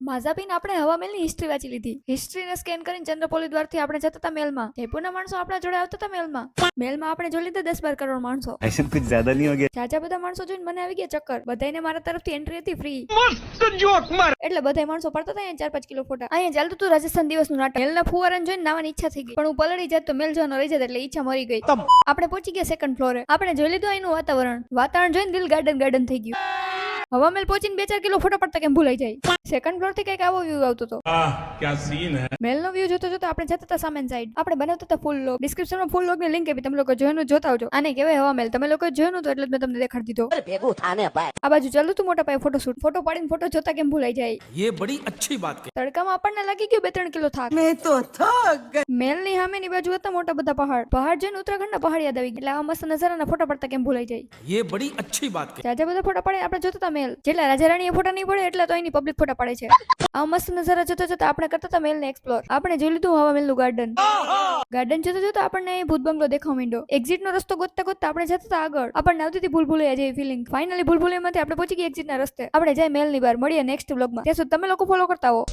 માઝાપીને આપણે હવામેલની હિસ્ટ્રી વાંચી લીધી. હિસ્ટ્રીને સ્કેન કરીને ચંદ્રપોલી દ્વારથી આપણે જતા હતા મેલમાં. જયપુરના માણસો આપણા જોડે આવતા હતા મેલમાં. મેલમાં આપણે જોઈ લીધા 10-12 કરોડ માણસો. ऐसे कुछ ज्यादा नहीं हो गया? જાજા બધા માણસો જોઈને મને આવી ગયા ચક્કર. બધાને મારા તરફથી એન્ટ્રી હતી ફ્રી. એટલે બધા માણસો પડતા હતા અહીંયા 4-5 કિલો ફોટા. અહીંયા ચાલતું હતું રાજસ્થાન દિવસનું નાટક. મેલના ફુવારાને જોઈને નાવાની ઈચ્છા થઈ ગઈ, પણ હું પલળી જાત તો મેલ જવાનો રહી જતો એટલે ઈચ્છા મરી ગઈ. આપણે પહોંચી ગયા સેકન્ડ ફ્લોરે. આપણે જોઈ લીધું અહીંનું વાતાવરણ જોઈને દિલ ગાર્ડન થઈ ગયું. હવામેલ પહોંચીને 2-4 કિલો ફોટો પડતા કેમ ભૂલાઈ જાય. સેકન્ડ ફ્લોર થી કઈક આવો વ્યૂ આવતો હતો. क्या सीन है. મેલનો વ્યૂ જોતો જોતો આપણે જતા હતા સામેન સાઈડ. આપણે બનાવતા હતા ફૂલ લોગ. ડિસ્ક્રિપ્શનમાં ફૂલ લોગની લિંક આપી, તમે લોકો જોવાનું જોતા આવજો. આને કહેવાય હવામેલ. તમે લોકો જોયું તો એટલે જ મેં તમને દેખાડી દીધો. ભેગું થાને ભાઈ. આ બાજુ ચાલતું હતું મોટા પાયે ફોટોશૂટ. ફોટો પાડીને ફોટો જોતા કેમ ભૂલાઈ જાય. ये बड़ी अच्छी बात कही. તડકામાં આપણને લાગી ગયો 2-3 કિલો થાક. મેં તો થક મેલની સામેની બાજુ હતા મોટા બધા પહાડ જોઈને ઉત્તરાખંડના પહાડ યાદ આવી ગયા. એટલે આ મસ્ત નજારાના ફોટા પડતા કેમ ભૂલાઈ જાય. ये બડી अच्छी बात कही. જાજા બધા ફોટા પડે આપણે જોતા હતા મેલ. જેટલા રાજા રાણીએ ફોટા નહીં પડે એટલા તો અહીંની પબ્લિક ફોટા પડે છે. આ મસ્ત નજારા જોતા જોતા આપણે કરતા હતા મેલને એક્સપ્લોર. આપણે જોઈ લીધું હવામેલનું ગાર્ડન જોતા જોતા આપણને ભૂત બંગલો દેખાવા માંડ્યો. એક્ઝિટ નો રસ્તો ગોતતા ગોતતા આપણે જતા હતા આગળ. આપણને આવતી હતી ભૂલભુલૈયા જેવી ફિલિંગ. ફાઇનલી ભૂલભુલૈયામાંથી આપણે પહોંચી ગયા એક્ઝિટ ના રસ્તે. આપણે જાય મેલની બહાર. મળીએ નેક્સ્ટ વ્લોગમાં. ત્યાં સુધી તમે લોકો ફોલો કરતા હો.